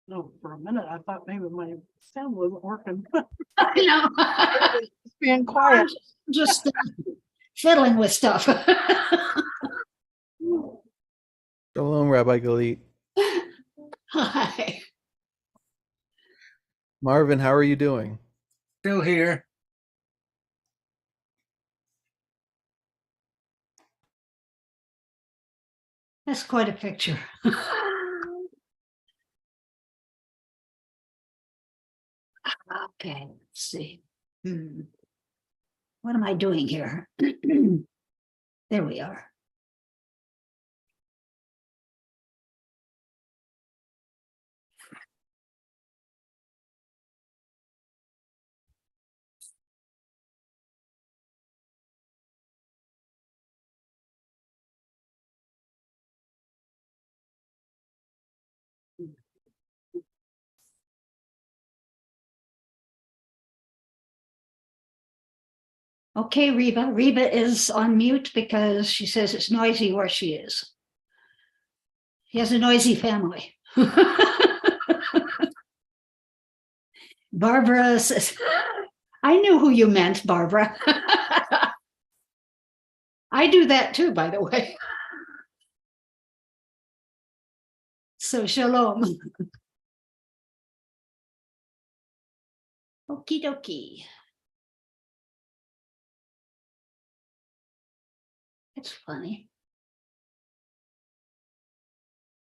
No, for a minute, I thought maybe my sound wasn't working. I know. It's being quiet. Just fiddling with stuff. Shalom, Rabbi Galit. Hi. Marvin, how are you doing? Still here. That's quite a picture. Okay, let's see. What am I doing here? There we are. Okay, Reba. Reba is on mute because she says it's noisy where she is. She has a noisy family. Barbara says, I knew who you meant, Barbara. I do that too, by the way. So shalom. Okie dokie. It's funny.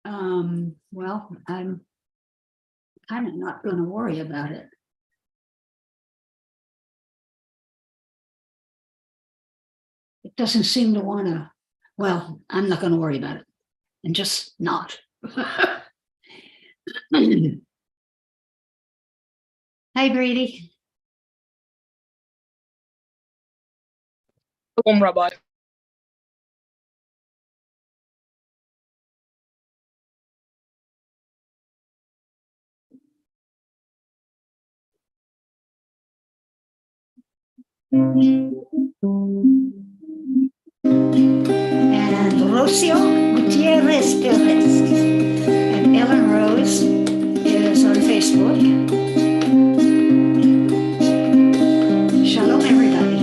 Well, I'm kind of not going to worry about it. It doesn't seem to want to, well, I'm not going to worry about it. And just not. Hi, Brady. Shalom, Rabbi. And Rocio Gutierrez Perez. And Ellen Rose is on Facebook. Shalom, everybody.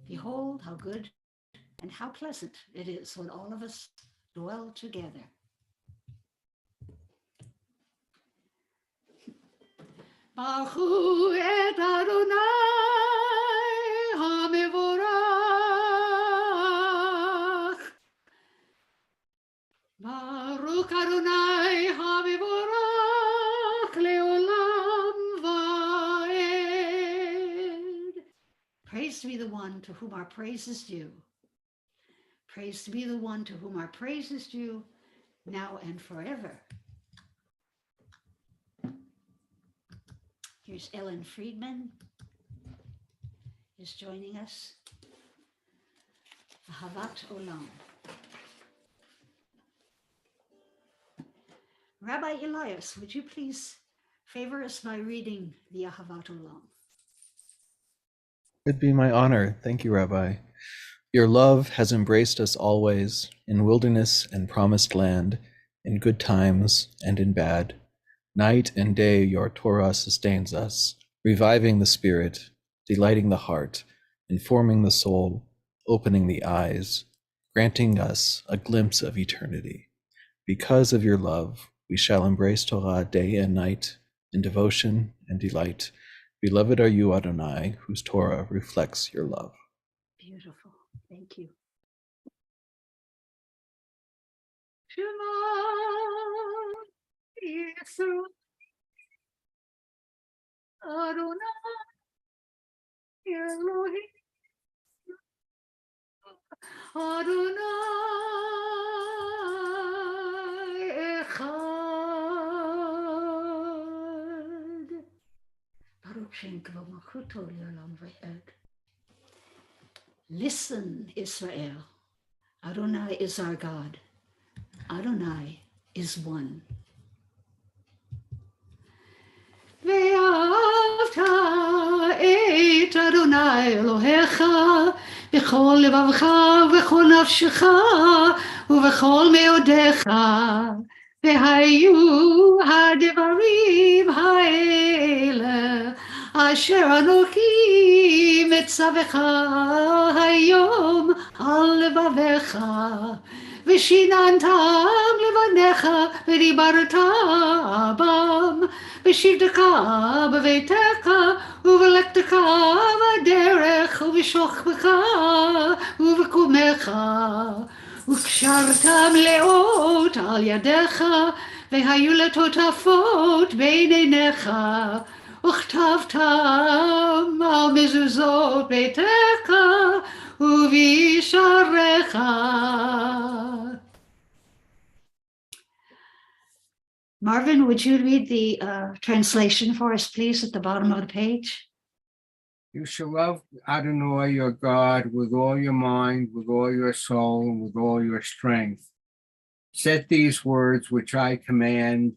Behold how good And how pleasant it is when all of us dwell together. Baruch hu et Adonai hamevorach. Baruch Adonai hamevorach leolam vaed. Praise be the one to whom our praise is due. Praise be the one to whom our praise is due, now and forever. Here's Ellen Friedman is joining us. Ahavat Olam. Rabbi Elias, would you please favor us by reading the Ahavat Olam? It'd be my honor. Thank you, Rabbi. Your love has embraced us always, in wilderness and promised land, in good times and in bad. Night and day your Torah sustains us, reviving the spirit, delighting the heart, informing the soul, opening the eyes, granting us a glimpse of eternity. Because of your love, we shall embrace Torah day and night in devotion and delight. Beloved are you, Adonai, whose Torah reflects your love. Beautiful. Thank you. Shema Yisrael Adonai Elohim Adonai Echad. Baruch Shem Kavod Malchuto Le'olam Va'ed. Listen, Israel. Adonai is our God. Adonai is one. ואהבת את אדוני אלוהיך בכל לבבך ובכל נפשך ובכל מאודיך. והיו הדברים האלה אשר אנוכי מצווך היום על לבביך. ושיננתם לבניך ודיברת בם בשבתך בביתך ובלכתך בדרך ובשוכבך ובקומך וקשרתם לאות על ידיך והיו לטוטפות בין עיניך וכתבתם על מזוזות ביתך ובישעריך. Marvin, would you read the translation for us, please, at the bottom of the page? You shall love Adonai your God with all your mind, with all your soul, and with all your strength. Set these words which I command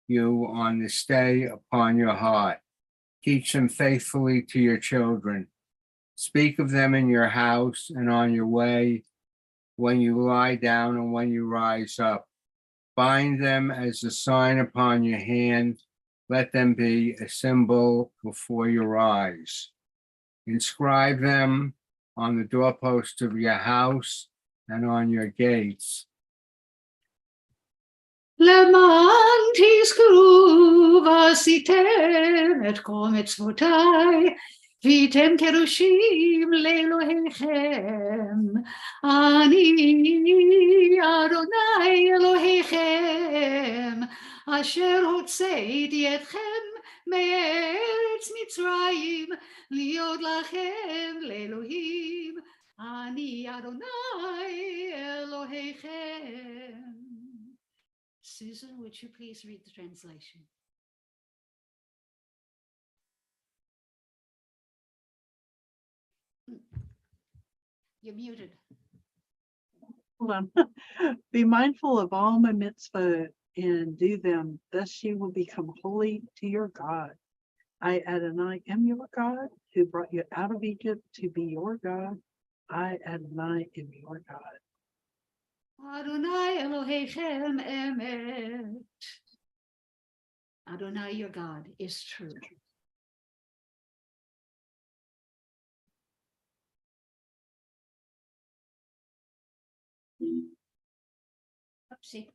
you on this day upon your heart. Teach them faithfully to your children. Speak of them in your house and on your way, when you lie down and when you rise up. Bind them as a sign upon your hand. Let them be a symbol before your eyes. Inscribe them on the doorpost of your house and on your gates. למען תזכרו ועשיתם את כל מצוותיי והייתם קדושים לאלוהיכם. אני אדוני אלוהיכם אשר הוצאתי אתכם מארץ מצרים להיות לכם לאלוהים. אני אדוני אלוהיכם. Susan, would you please read the translation? You're muted. Hold on. Be mindful of all my mitzvah and do them, thus you will become holy to your God. I, Adonai, am your God, who brought you out of Egypt to be your God. I, Adonai, am your God. Adonai Elohechem emet. Adonai, your God, is true. See?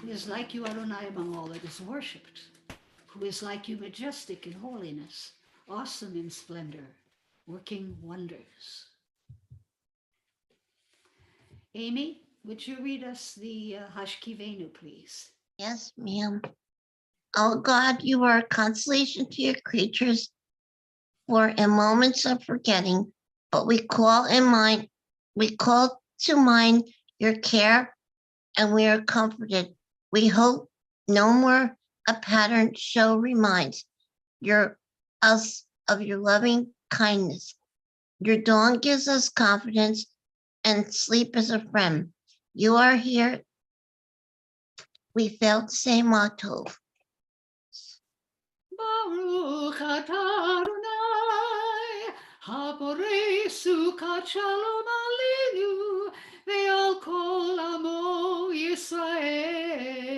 Who is like you, Adonai, among all that is worshipped? Who is like you, majestic in holiness, awesome in splendor, working wonders? Amy, would you read us the Hashkivenu, please? Yes, ma'am. Oh God, you are a consolation to your creatures, for in moments of forgetting, but we call to mind your care, and we are comforted. We hope no more a pattern show reminds us of your loving kindness. Your dawn gives us confidence, and sleep is a friend. You are here. We felt same Tov. Baruch atah Adonai, haborei sukat shalom aleinu, ve'al kol amo Yisrael,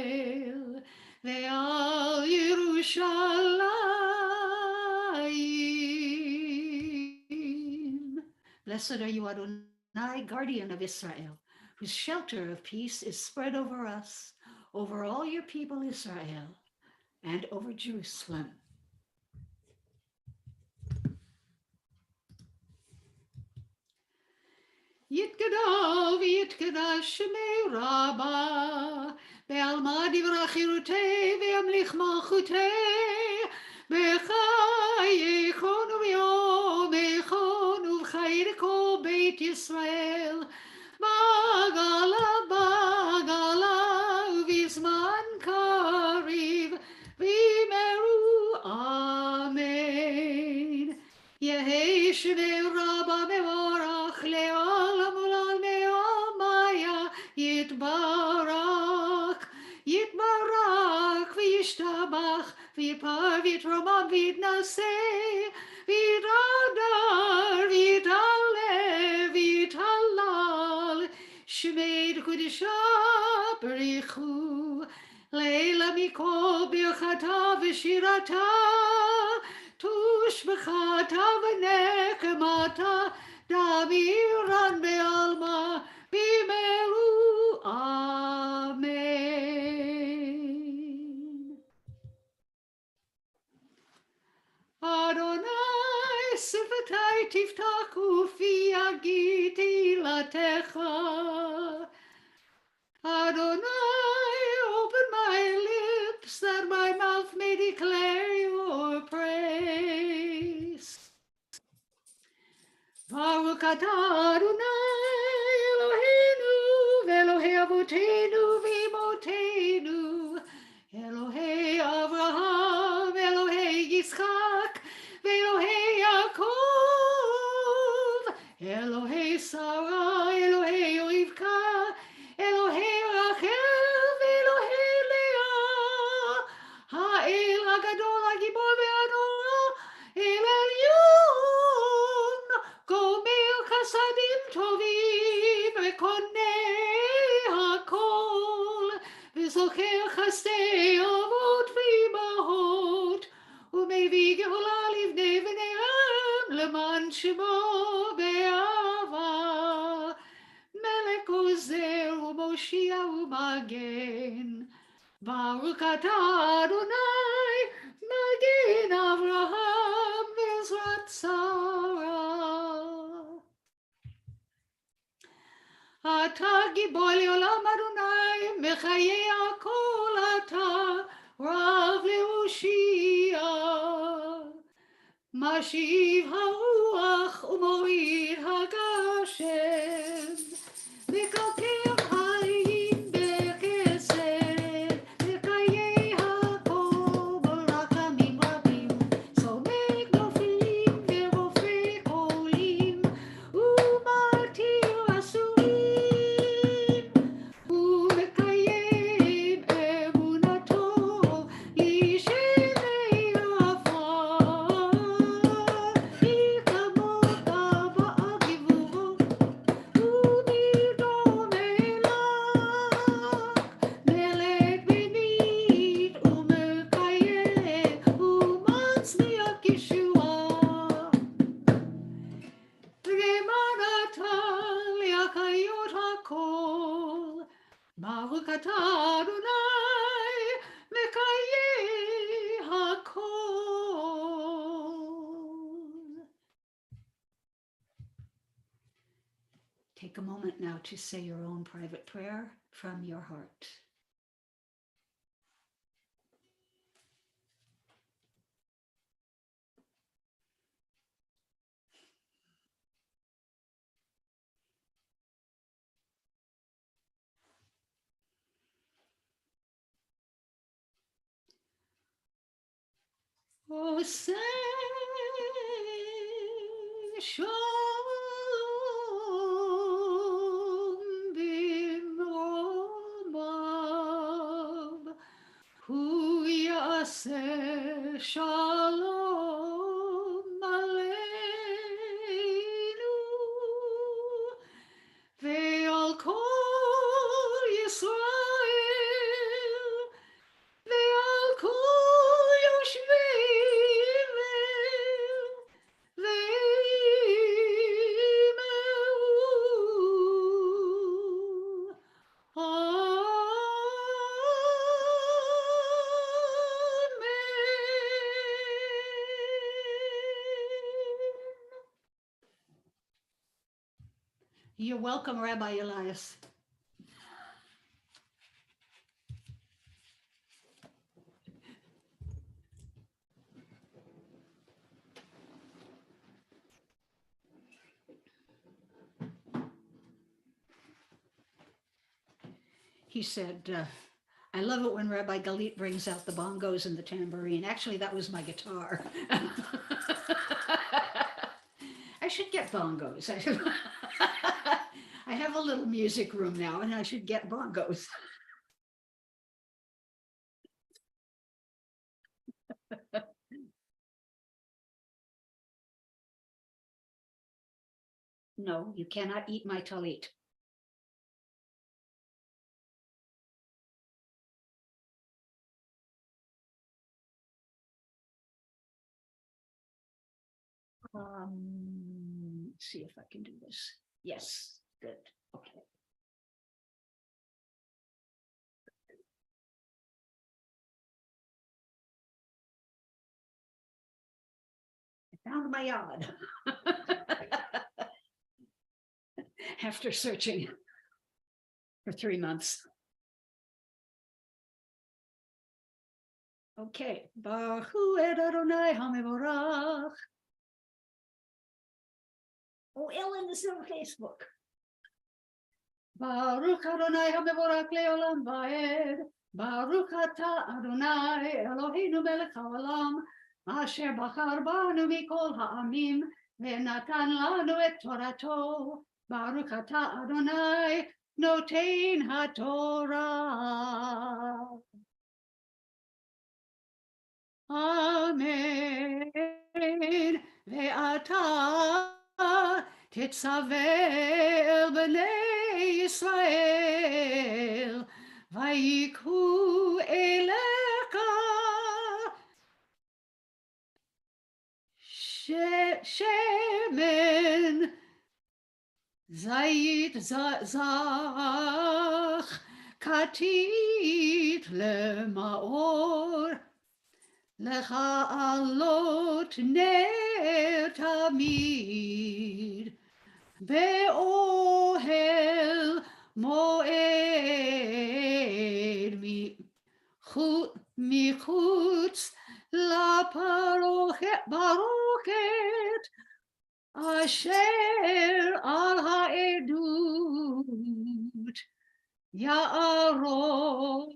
ve'al Yerushalayim. Blessed are you, Adonai, guardian of Israel, whose shelter of peace is spread over us, over all your people Israel, and over Jerusalem. Yitkadav yitkadav shemei Rabbah, be'alma divrach chirutei ve'amlich malchutei, b'chayeichon u'b'yomeichon u'b'chayir kol Beit Yisrael, b'gala b'gala u'b'zman kariv, v'yimeru amen. Yehi shemei Rabbah mevorach le'olam u'lam me'omaya yitbarak, yitbarak v'yishtabach v'yipar v'yitromam v'yitnaseh v'yitadar v'yitaleh v'yitalal shemei d'kudishah b'richu leila mikol birchata v'shirata tushbechata v'nekemata damiran be'alma b'imeru amen. Adonai sifatai tiftach ufi yagid ilatecha. Adonai, open my lips that my mouth may declare your praise. Baruch atah Adonai Eloheinu v'Elohei Avotenu v'Imotenu, Elohei Avraham, Elohei Yitzchak, v'Elohei Yaakov, Elohei Sarah, Elohei Rivka, Elohei Rachel v'Elohei Leah, Ha'el HaGadol HaGibor v'Hanora, El Elyon, Gomer Chasadim Tovim, Rekonei HaKol, V'Zocher Chasdei Avot v'Imahot, U'mevii Geula Livnei v'Neiam, Leman Shemo be'ava. Melech Ozer u'Moshia u'Magen, Baruch atah Adonai, Magen Avraham v'Ezrat Sarah. אתה גיבור לעולם אדוני, מחיי הכל אתה, רב להושיע. משיב הרוח ומוריד הגשם, מקלקל הרים בחסד, וחיי הכל ברחמים רבים, סומק נופלים ורופא חולים, ומתיר אסורים, ומקיים אמונתו לשמי עפר. מי כמוך בעל גבורות, ומרדום מלך, מלך במית ומקיים, ומצמיח ישועה. למען אתה להחיות הכל, ברוך אתה אדוני מחיי הכל. Take a moment now to say your own private prayer from your heart. Oh, say shalom bimromav, hu yaseh shalom aleinu, ve'al kol Yisrael, ve'al kol yoshvim ve'imeu. Amen. You're welcome, Rabbi Elias. He said, I love it when Rabbi Galit brings out the bongos and the tambourine. Actually, that was my guitar. I should get bongos. I have a little music room now, and I should get bongos. No, you cannot eat my talit. Let's see if I can do this. Yes, good. Okay. I found my yard. After searching for 3 months. Okay. Baruch hu et Adonai hamevorach. Oh, Ellen is on Facebook. Baruch Adonai hamevorach leolam vaed. Baruch ata Adonai Eloheinu melech haolam. Asher bachar banu mikol ha'amim. Ve'natan lanu et torato. Baruch ata Adonai noten haTorah. Amen. Ve'ata tetzaveh el bnei Yisrael vayikhu elecha shemen zayit zach katit lemaor lecha alot ner tamid be'ohel moed michutz la parochet asher al ha'edut ya'arok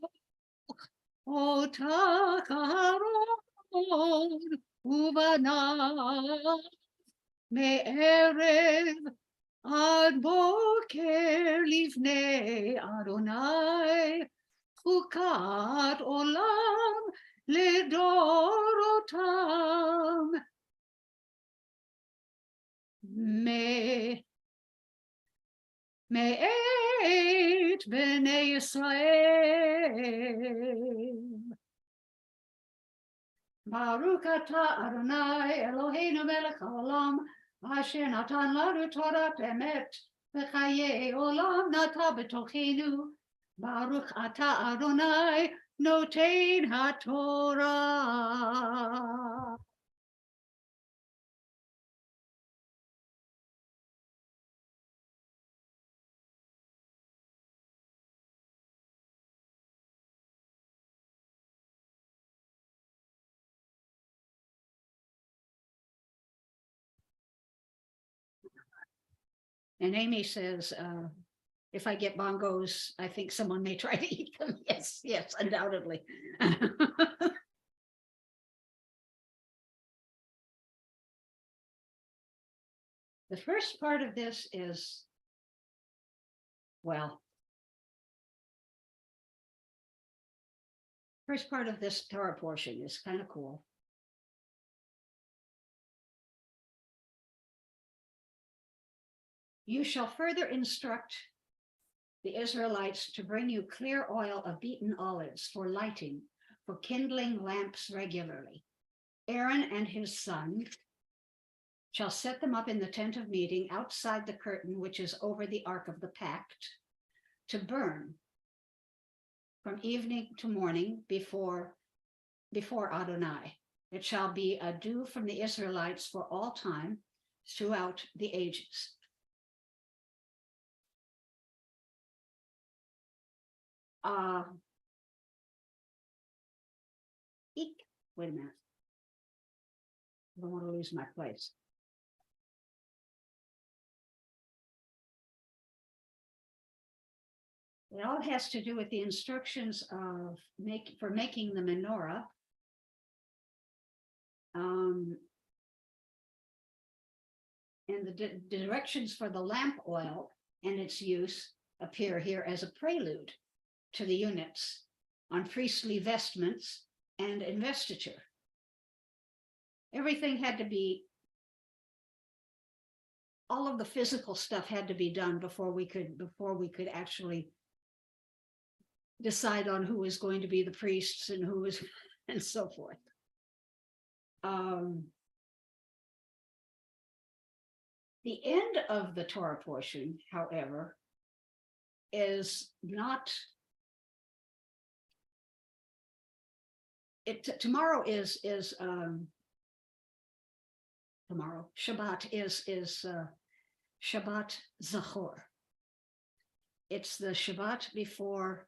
ota karon ubanav me'erev ad boker livnei Adonai chukat olam ledorotam me'et bnei Yisrael. Baruch atah Adonai Eloheinu melech haolam asher natan lanu Torah emet v'chayei olam nata b'tochenu. Baruch atah Adonai noten haTorah. And Amy says, if I get bongos, I think someone may try to eat them. Yes, yes, undoubtedly. The first part of this is, well, first part of this Torah portion is kind of cool. You shall further instruct the Israelites to bring you clear oil of beaten olives for lighting, for kindling lamps regularly. Aaron and his son shall set them up in the tent of meeting outside the curtain which is over the ark of the pact, to burn from evening to morning before Adonai. It shall be a due from the Israelites for all time throughout the ages. Wait a minute. I don't want to lose my place. It all has to do with the instructions of making the menorah. And the directions for the lamp oil and its use appear here as a prelude to the units on priestly vestments and investiture. Everything had to be, all of the physical stuff had to be done before we could actually decide on who was going to be the priests and who was, and so forth. The end of the Torah portion, however, is not, tomorrow is tomorrow, Shabbat is Shabbat Zachor. It's the Shabbat before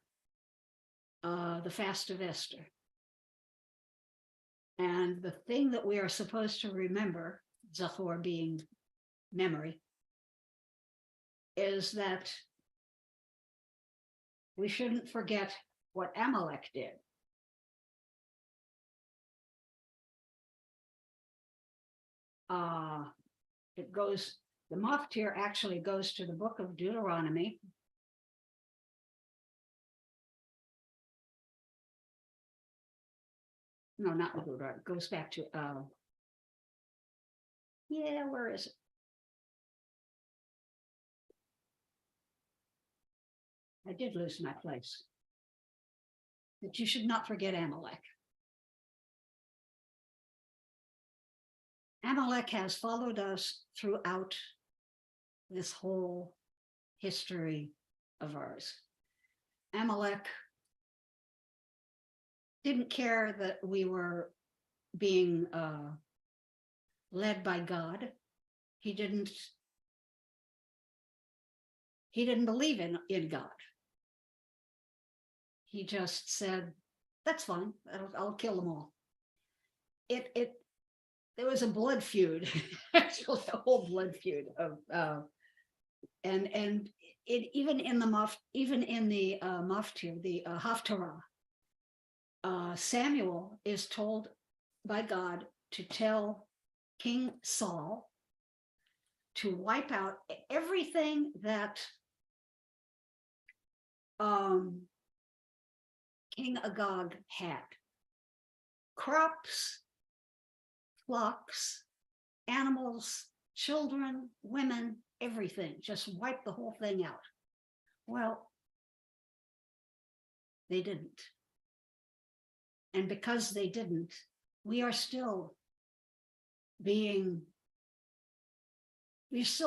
the fast of Esther. And the thing that we are supposed to remember, Zachor being memory, is that we shouldn't forget what Amalek did. The Maftir actually goes to the book of Deuteronomy. No, not Deuteronomy, it goes back to, where is it? I did lose my place. But you should not forget Amalek. Amalek has followed us throughout this whole history of ours. Amalek didn't care that we were being led by God. He didn't He didn't believe in God. He just said, that's fine, I'll kill them all. There was a blood feud, actually a whole blood feud of and it even in the maftir, the haftarah, Samuel is told by God to tell King Saul to wipe out everything that King Agag had. Crops, flocks, animals, children, women, everything. Just wipe the whole thing out. Well, they didn't. And because they didn't, we're still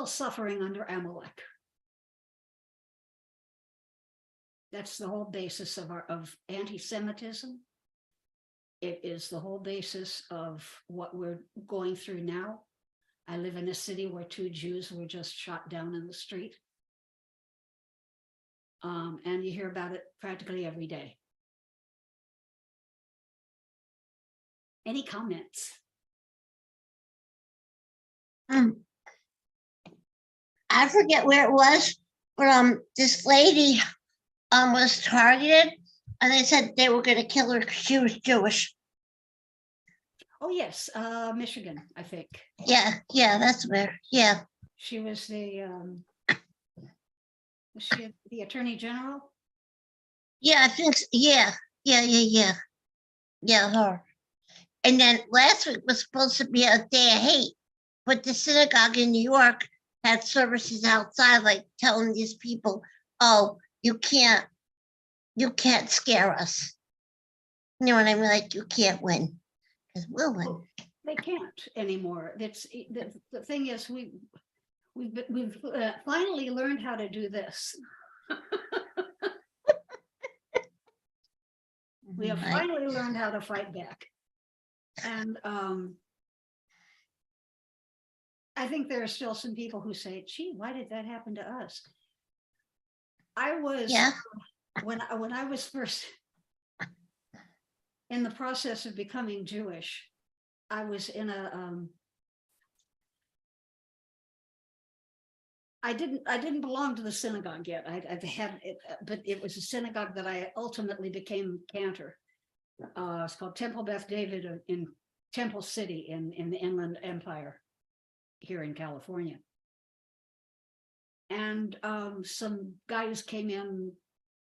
suffering under Amalek. That's the whole basis of anti-Semitism. It is the whole basis of what we're going through now. I live in a city where 2 Jews were just shot down in the street. And you hear about it practically every day. Any comments? I forget where it was, but this lady was targeted, and they said they were going to kill her because she was Jewish. Oh yes, Michigan, I think. Yeah, that's where. Yeah. She was was she the Attorney General? Yeah, I think so. Yeah, her. And then last week was supposed to be a day of hate, but the synagogue in New York had services outside, like telling these people, "Oh, you can't scare us." You know what I mean? Like, you can't win, because we'll win. They can't anymore. That's the thing is we've finally learned how to do this. We have finally learned how to fight back. And I think there are still some people who say, gee, why did that happen to us? I was, when I was first in the process of becoming Jewish, I was in a, I didn't belong to the synagogue yet. I had it, but it was a synagogue that I ultimately became cantor. It's called Temple Beth David in Temple City in the Inland Empire here in California. And some guys came in,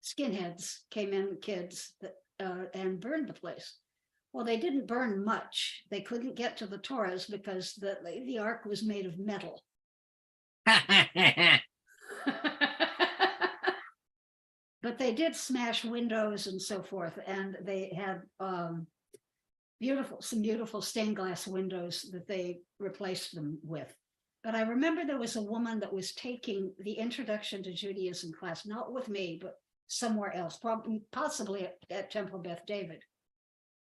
skinheads came in, kids, and burned the place. Well, they didn't burn much. They couldn't get to the Torahs because the ark was made of metal. But they did smash windows and so forth, and they had some beautiful stained glass windows that they replaced them with. But I remember there was a woman that was taking the Introduction to Judaism class, not with me, but somewhere else, possibly at Temple Beth David.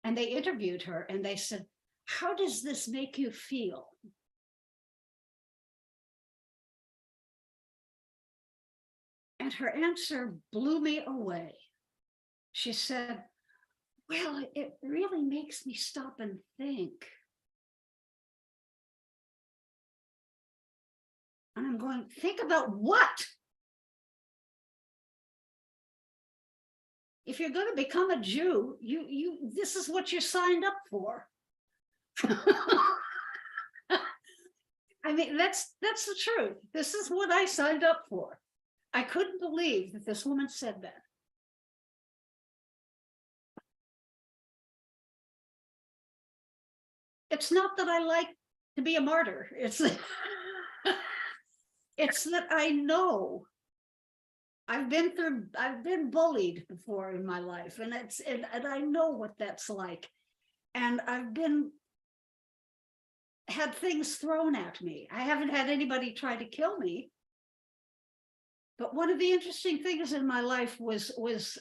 And they interviewed her and they said, how does this make you feel? And her answer blew me away. She said, well, it really makes me stop and think. And I'm going, think about what? If you're going to become a Jew, this is what you signed up for. I mean, that's the truth. This is what I signed up for. I couldn't believe that this woman said that. It's not that I like to be a martyr. It's it's that I know I've been bullied before in my life, and and I know what that's like. And I've had things thrown at me. I haven't had anybody try to kill me. But one of the interesting things in my life was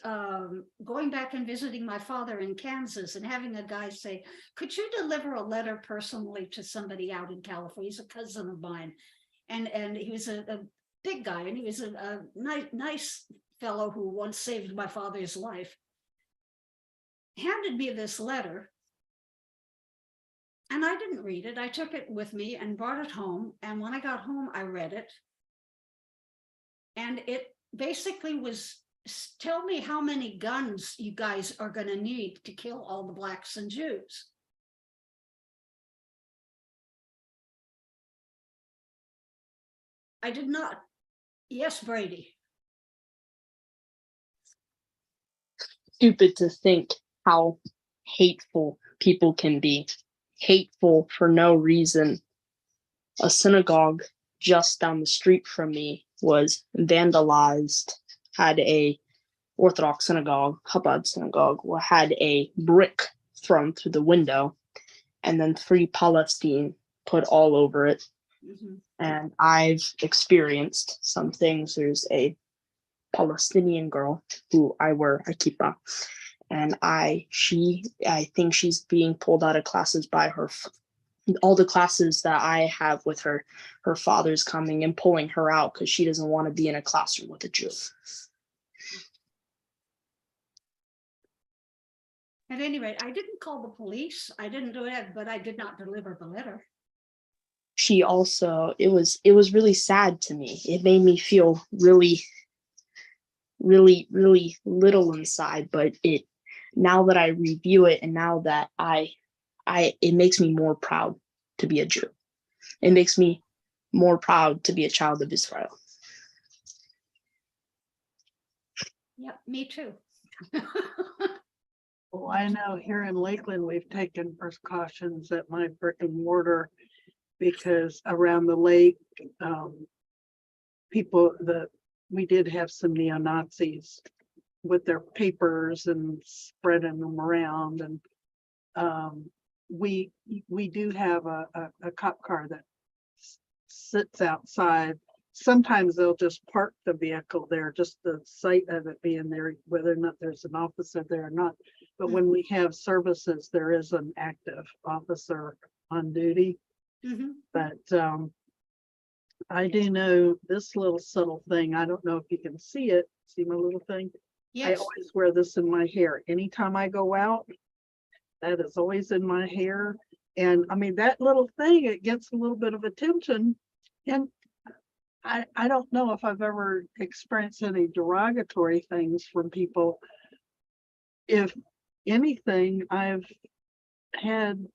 going back and visiting my father in Kansas and having a guy say, could you deliver a letter personally to somebody out in California? He's a cousin of mine. And he was a big guy, and he was a nice fellow who once saved my father's life, handed me this letter. And I didn't read it. I took it with me and brought it home. And when I got home, I read it. And it basically was, tell me how many guns you guys are going to need to kill all the blacks and Jews. I did not. Yes, Brady. Stupid to think how hateful people can be. Hateful for no reason. A synagogue just down the street from me was vandalized. Had a Orthodox synagogue, Chabad synagogue, had a brick thrown through the window, and then Free Palestine put all over it. Mhm. And I've experienced some things. There's a Palestinian girl who I wear a kippah, and I think she's being pulled out of classes by all the classes that I have with her. Her father's coming and pulling her out because she doesn't want to be in a classroom with a Jew. At any rate, I didn't call the police. I didn't do it, but I did not deliver the letter. She also, it was really sad to me. It made me feel really little inside, but now that I review it, and now that it makes me more proud to be a Jew. It makes me more proud to be a child of Israel. Yep, me too. Well, I know here in Lakeland, we've taken precautions at my brick and mortar because around the lake, we did have some neo-Nazis with their papers and spreading them around. And we do have a cop car that sits outside. Sometimes they'll just park the vehicle there, just the sight of it being there, whether or not there's an officer there or not. But when we have services, there is an active officer on duty. Mhm. But I do know this little subtle thing. I don't know if you can see it. See my little thing? I Yes, always wear this in my hair. Anytime I go out, that is always in my hair. And I mean, that little thing, it gets a little bit of attention. And I don't know if I've ever experienced any derogatory things from people. If anything, I've had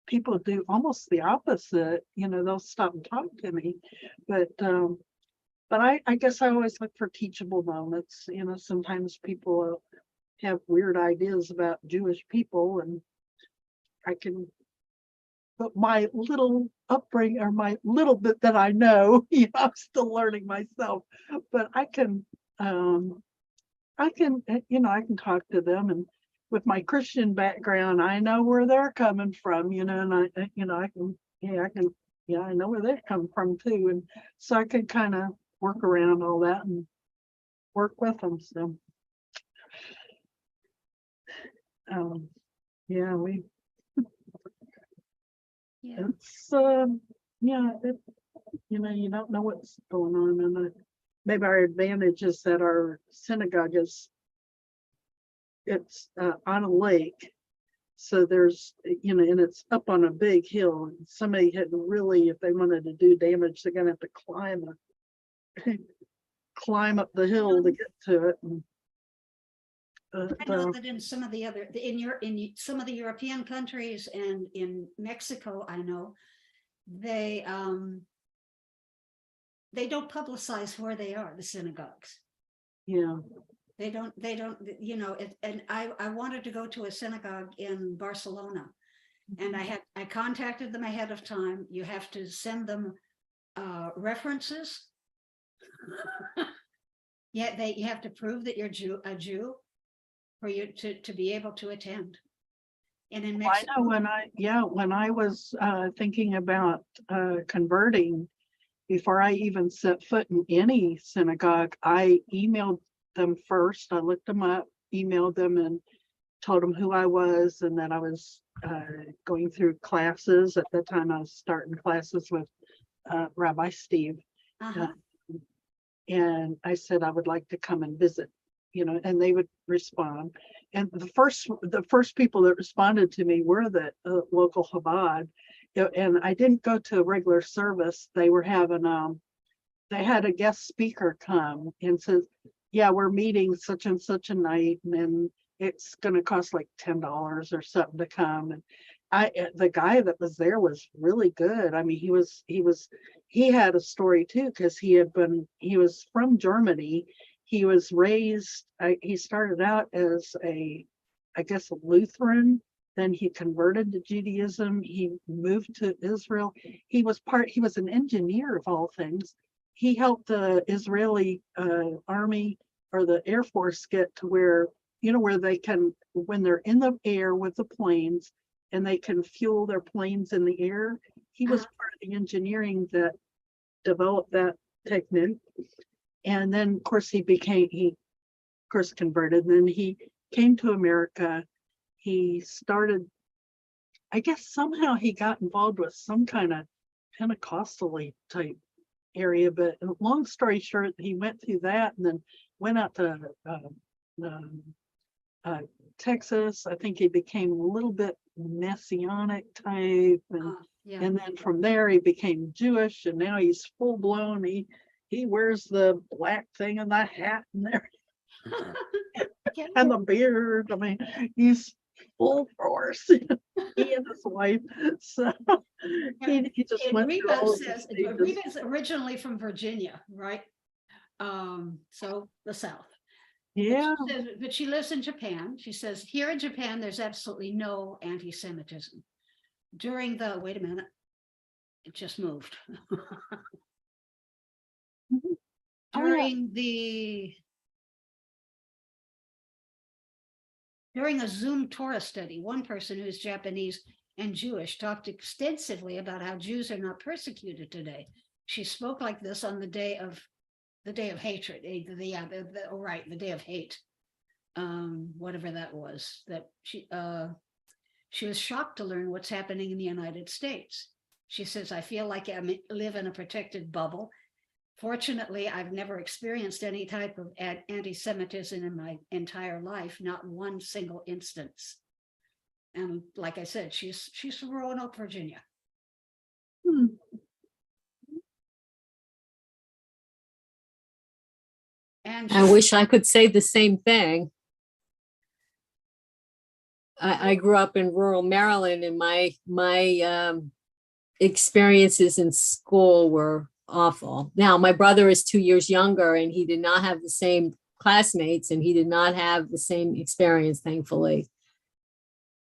people do almost the opposite. They'll stop and talk to me. But I guess I always look for teachable moments. Sometimes people have weird ideas about Jewish people, and but my little upbringing, or my little bit that I know, I'm still learning myself, but I can talk to them, and with my Christian background, I know where they're coming from, and I know where they're coming from too. And so I can kind of work around all that and work with them. So, yeah, yeah. it's, you don't know what's going on. And maybe our advantage is that our synagogue it's on a lake. So there's, and it's up on a big hill. And somebody had really, if they wanted to do damage, they're gonna have to climb up the hill to get to it. And, I know that in some of the other, in some of the European countries and in Mexico, I know they don't publicize where they are, the synagogues. yeah, They don't, and I wanted to go to a synagogue in Barcelona, and I contacted them ahead of time. You have to send them references. Yeah, you have to prove that you're a Jew for you to be able to attend. And in Mexico, I know when I was thinking about converting, before I even set foot in any synagogue, I emailed them first. I looked them up, emailed them, and told them who I was, and that I was going through classes. At the time, I was starting classes with Rabbi Steve. uh-huh. And I said, I would like to come and visit, and they would respond. And the first people that responded to me were the local Chabad. And I didn't go to a regular service. They were having, they had a guest speaker come and says, yeah, we're meeting such and such a night, and it's going to cost like $10 or something to come. And the guy that was there was really good. I mean, he had a story too, because he was from Germany. He was raised, he started out as I guess, a Lutheran. Then he converted to Judaism. He moved to Israel. He was an engineer of all things. He helped the Israeli army or the Air Force get to where they can, when they're in the air with the planes and they can fuel their planes in the air. He was part of the engineering that developed that technique. And then, of course, he converted. And then he came to America. He started, I guess somehow he got involved with some kind of Pentecostally type area, but long story short, he went through that and then went out to Texas. I think he became a little bit messianic type, Yeah. and then from there he became Jewish, and now he's full blown. He wears the black thing and the hat and there and the beard. I mean, he's full force. He and his wife. So he just And went through all Reba of the says, stages. Reba's originally from Virginia, right? So the South. Yeah. But she lives in Japan. She says, here in Japan, there's absolutely no anti-Semitism. During the, wait a minute, it just moved. Mhm. Oh, yeah. During a Zoom Torah study, one person who's Japanese and Jewish talked extensively about how Jews are not persecuted today. She spoke like this on the day of hatred, the day of hate, whatever that was. That she was shocked to learn what's happening in the United States. She says, I feel like I live in a protected bubble. Fortunately, I've never experienced any type of anti-Semitism in my entire life, not one single instance. And like I said, she's from Roanoke, Virginia. Hmm. And I wish I could say the same thing. I grew up in rural Maryland, and my experiences in school were awful. Now, my brother is 2 years younger, and he did not have the same classmates, and he did not have the same experience, thankfully.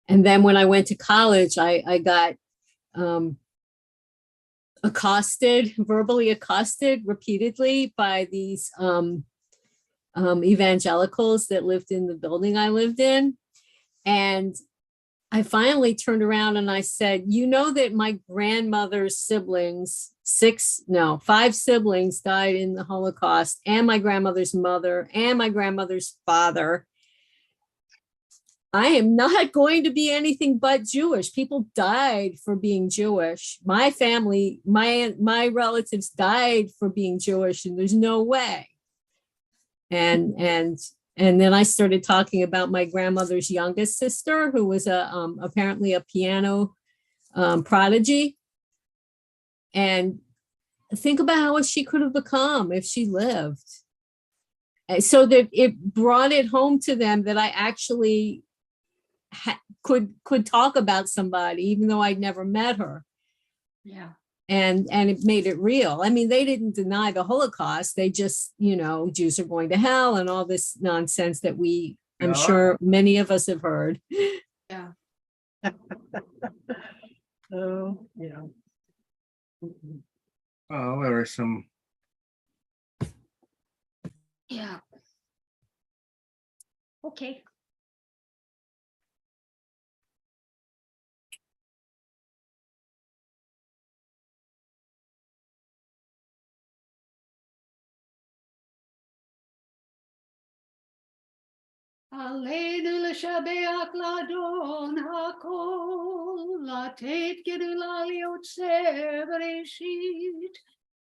And then when I went to college, I got verbally accosted repeatedly by these evangelicals that lived in the building I lived in. And I finally turned around and I said, you know that my grandmother's siblings, 5 siblings died in the Holocaust, and my grandmother's mother and my grandmother's father. I am not going to be anything but Jewish. People died for being Jewish. My family, my relatives died for being Jewish, and there's no way. And then I started talking about my grandmother's youngest sister, who was apparently a piano prodigy. And think about how she could have become if she lived. So that it brought it home to them that I actually could talk about somebody, even though I'd never met her. yeah. And it made it real. I mean, they didn't deny the Holocaust. They just, Jews are going to hell and all this nonsense that I'm sure many of us have heard. Yeah. Oh, yeah. Mhm. Oh, there are some. Yeah. Okay. Aleinu l'shabeach l'adon hakol, latet gedula liotzer bereshit,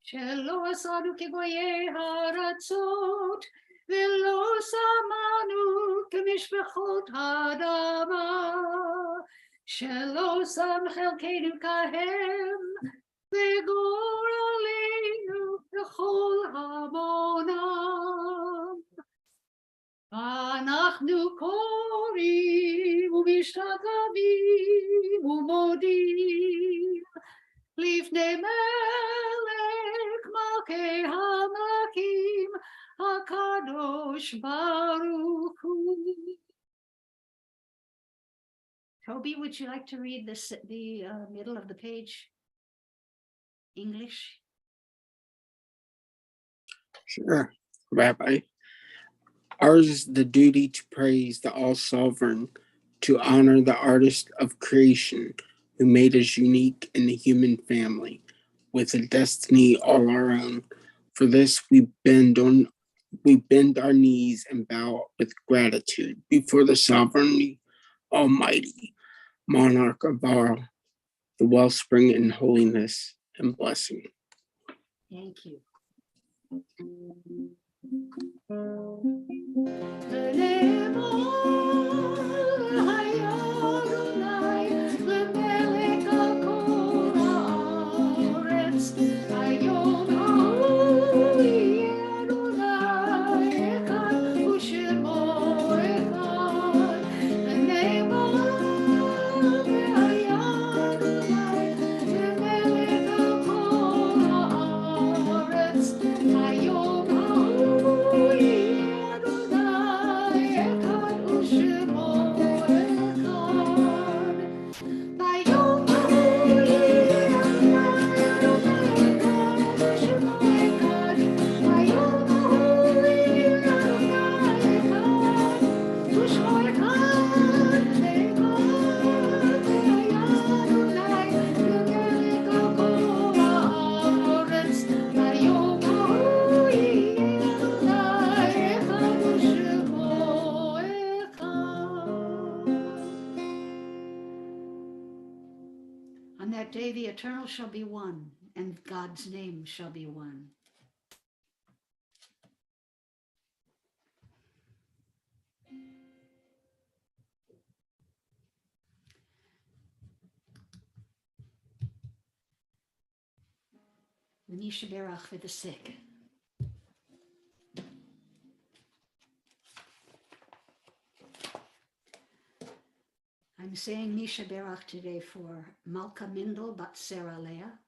שלא עשנו כגויי הארצות, ולא שמנו כמשפחות האדמה, שלא שם חלקנו כהם, וגורלנו ככל המונם. אנחנו קוראים ומשתחווים ומודים לפני מלך מלכי המלכים הקדוש ברוך הוא. Toby, would you like to read the middle of the page? English? Sure, Rabbi. Ours is the duty to praise the all-sovereign, to honor the artist of creation who made us unique in the human family with a destiny all our own. For this we bend our knees and bow with gratitude before the sovereign, almighty monarch of all, the wellspring in holiness and blessing. Thank you. On that day, the eternal shall be one, and God's name shall be one. Nisha Berach for the sick. I'm saying Nisha Berach today for Malka Mindel Bat Sarah Leah,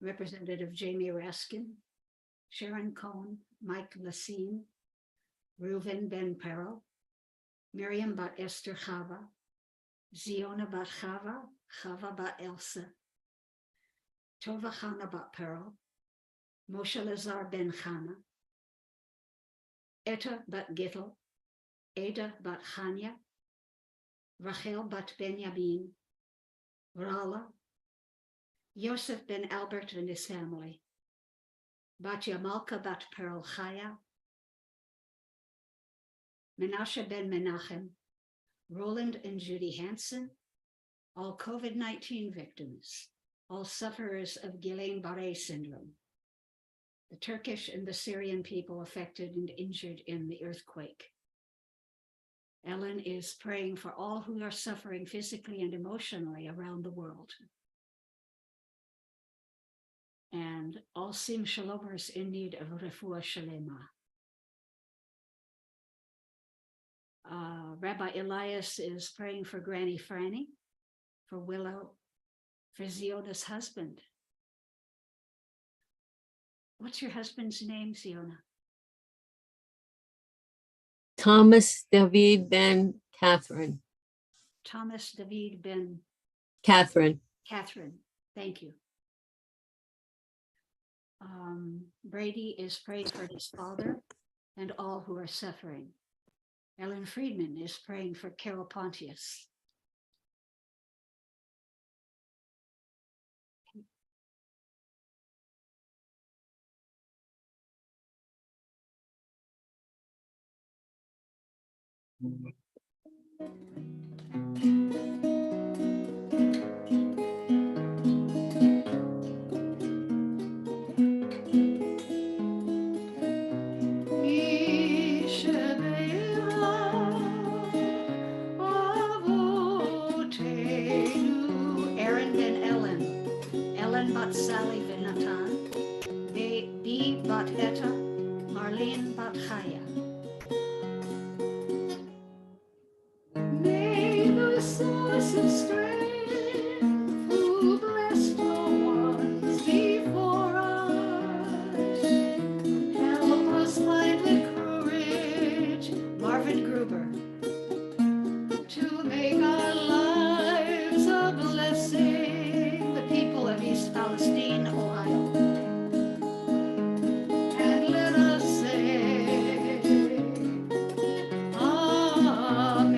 Representative Jamie Raskin, Sharon Cohen, Mike Lassine, Reuven Ben Perel, Miriam Bat Esther Chava, Ziona Bat Chava, Chava Bat Elsa, Tova Chana Bat Perel, Moshe Lazar Ben Chana, Etta Bat Gittel, Ada Bat Chanya, Rachel Bat Benjamin, Rala, Yosef Ben Albert and his family, Batya Malka Bat Perel Chaya, Menashe Ben Menachem, Roland and Judy Hansen, all COVID-19 victims, all sufferers of Guillain-Barré syndrome, the Turkish and the Syrian people affected and injured in the earthquake. Ellen is praying for all who are suffering physically and emotionally around the world. And all Sim Shalomers in need of Refuah Shalema. Rabbi Elias is praying for Granny Franny, for Willow, for Ziona's husband. What's your husband's name, Ziona? Thomas David Ben Catherine. Thomas David Ben Catherine. Catherine. Thank you. Brady is praying for his father and all who are suffering. Ellen Friedman is praying for Carol Pontius. Marlene Batchaya. May the source of strength who blessed the ones before us help us find the courage, Marvin Gruber, to make our lives a blessing, the people of East Palestine, Ohio. And let us say, Amen.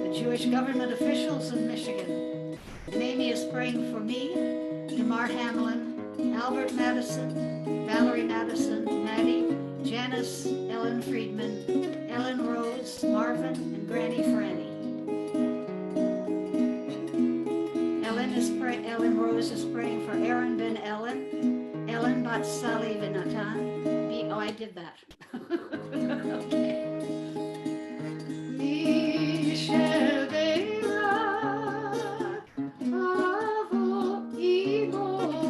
The Jewish government officials of Michigan. And Amy is praying for me, Damar Hamlin, Albert Madison, Valerie Madison, Maddie, Janice, Ellen Friedman, Ellen Rose, Marvin, and Granny Franny. Ellen Rose is praying for Aaron Ben Ellen, Ellen Bat Sali Vinatan. Oh, I did that. Okay. Michel Beira, Avo Imotenu,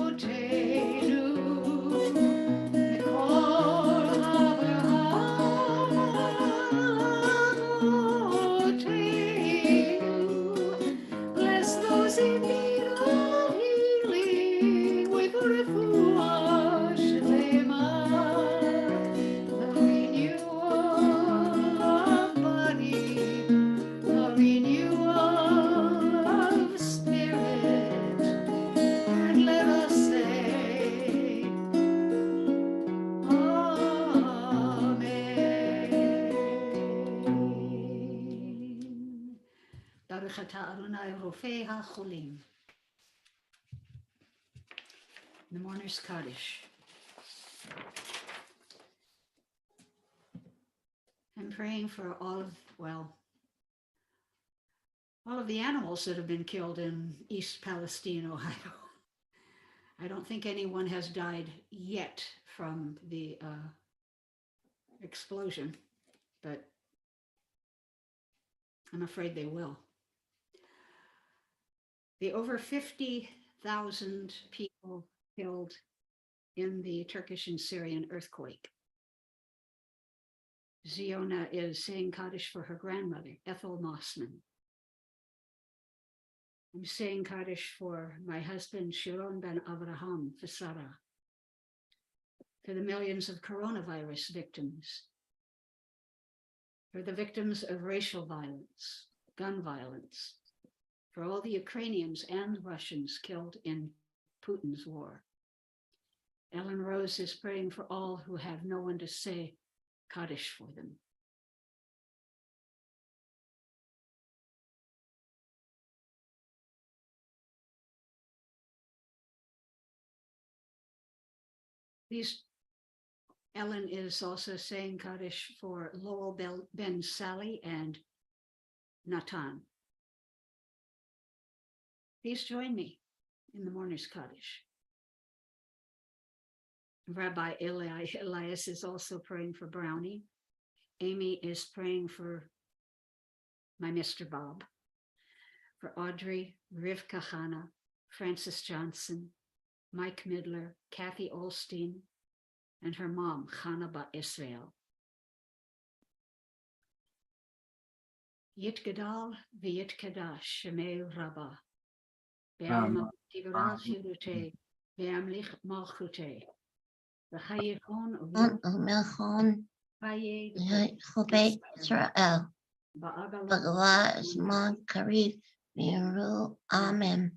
Nicole Haberhamotenu. Bless those in need of healing with refuah shlema, the renewal of body, the renewal of spirit, and let us say, Amen. Baruch atah Adonai Rofei HaCholim. The Mourner's Kaddish. I'm praying for all of the animals that have been killed in East Palestine, Ohio. I don't think anyone has died yet from the explosion, but I'm afraid they will. The over 50,000 people killed in the Turkish and Syrian earthquake. Ziona is saying Kaddish for her grandmother, Ethel Mossman. I'm saying Kaddish for my husband, Sharon ben Avraham Fisara, for the millions of coronavirus victims, for the victims of racial violence, gun violence, for all the Ukrainians and Russians killed in Putin's war. Ellen Rose is praying for all who have no one to say Kaddish for them. Ellen is also saying Kaddish for Lowell Ben Sally and Natan. Please join me in the Mourner's Kaddish. Rabbi Elias is also praying for Brownie. Amy is praying for my Mr. Bob, for Audrey, Rivka Hanna, Francis Johnson, Mike Midler, Kathy Olstein, and her mom, Chana Bat Israel. Yitgadal v'yitkadash Shemei Rabbah. Be'alma tivrach Yirutei, be'amlich malchutei. V'chayechon Melchon, Chobei Israel, Bagala Isman Karib, Miru, Amen.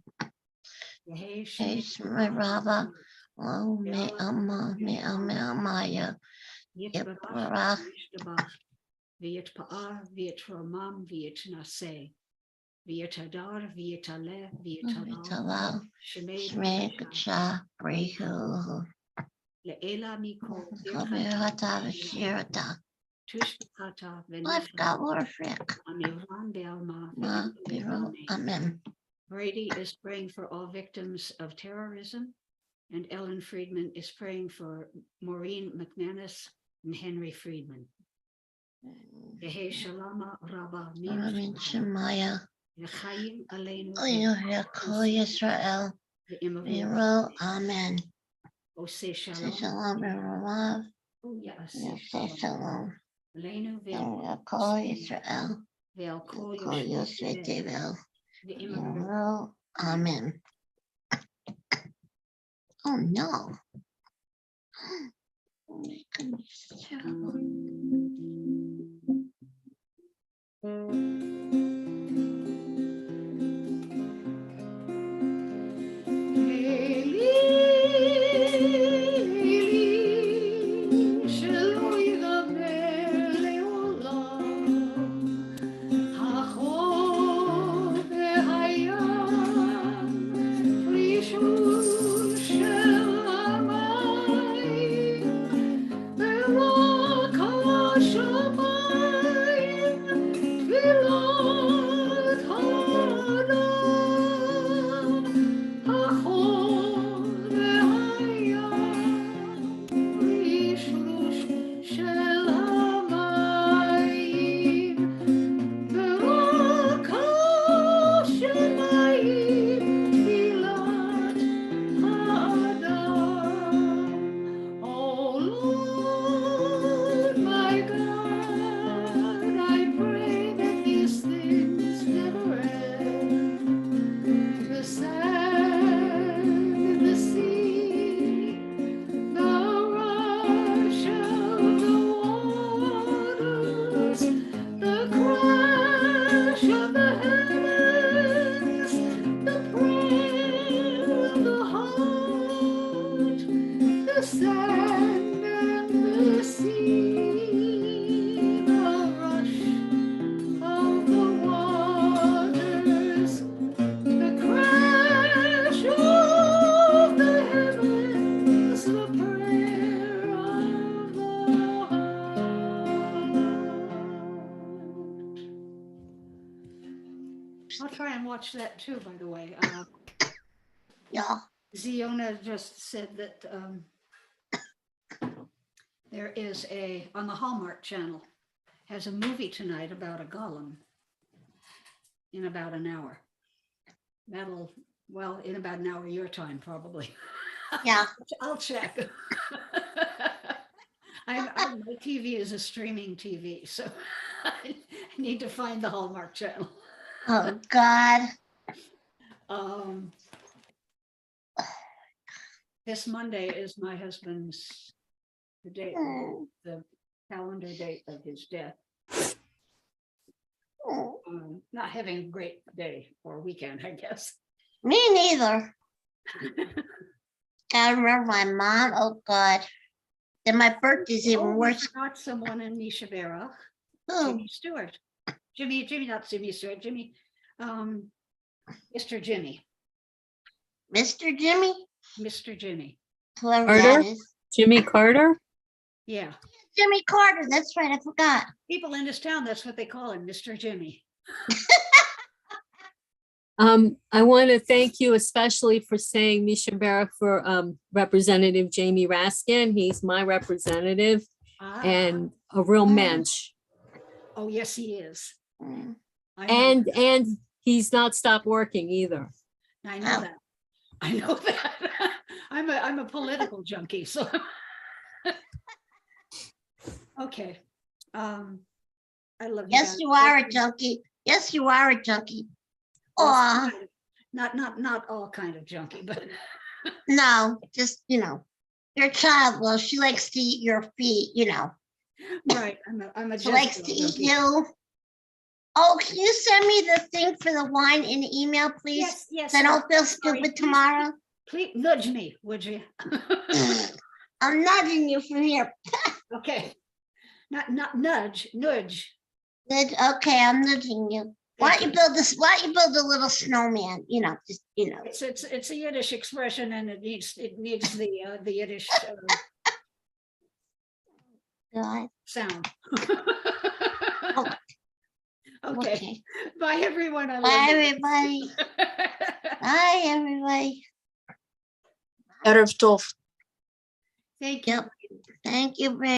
Shema Rabba, Lo Me Amma, Me Amaya, Yitbarach, V'yitpa'ar, v'yitromam, v'yitnaseh, v'yitadar, v'yitaleh, v'yitalal, Talal, Shmei Gacha, Brehu, le'ela mikol, Koberata, Shirata. tushbachata, I've got Warfrick. Amiran be'alma, Ma, Biru, Amen. Brady is praying for all victims of terrorism, and Ellen Friedman is praying for Maureen McManus and Henry Friedman. Yehi Shalama Rabba Ramin Shemaya, Yechayim Aleinu Oyuhya Ko Yisrael, Miru, Amen. O say Say shalom. shalom, love. Oh yeah, Say say shalom. shalom. Leinu Call Israel. ve'al Call Yosef Devel. ve'imanu. Amen. Oh no. Oh my goodness, it's terrible. I'll try and watch that too, by the way. Yeah. Ziona just said that there is on the Hallmark Channel, has a movie tonight about a golem in about an hour. In about an hour your time, probably. Yeah. I'll check. My TV is a streaming TV, so I need to find the Hallmark Channel. Oh God. This Monday is my husband's the calendar date of his death. Not having a great day or weekend, I guess. Me neither. I remember my mom. Oh God. Then my birthday's even We worse. forgot someone in Misha Berach. Oh, Jimmy Stewart. Jimmy, not Jimmy Stewart. Jimmy, Mr. Jimmy. Mr. Jimmy. Mr. Jimmy. Whoever Carter? that is. Jimmy Carter? Yeah. Jimmy Carter. That's right. I forgot. People in this town, that's what they call him, Mr. Jimmy. I want to thank you especially for saying Misha Barak for Representative Jamie Raskin. He's my representative and a real mensch. Oh, yes, he is. Mm. I know And he's not stopped working either. I know that. I know that. I'm a political junkie, so. Okay. I love you. Yes, guys. you are a junkie. Yes, you are a junkie. Aw, Not all kind of junkie, but no, just, your child, well, she likes to eat your feet, right. I'm a She likes to Jezebel eat junkie. you. Oh, can you send me the thing for the wine in the email, please? Yes. So I don't feel Sorry, stupid please. tomorrow. Please nudge me, would you? I'm nudging you from here. Okay. Not nudge. Okay, I'm nudging you. Why don't you build a little snowman, just. It's a Yiddish expression, and it needs the Yiddish God. sound. Oh, Okay. Bye, everyone. I love Bye, you. everybody. Bye, everybody. Erev Tov. Thank you. Yep. Thank you, Ray.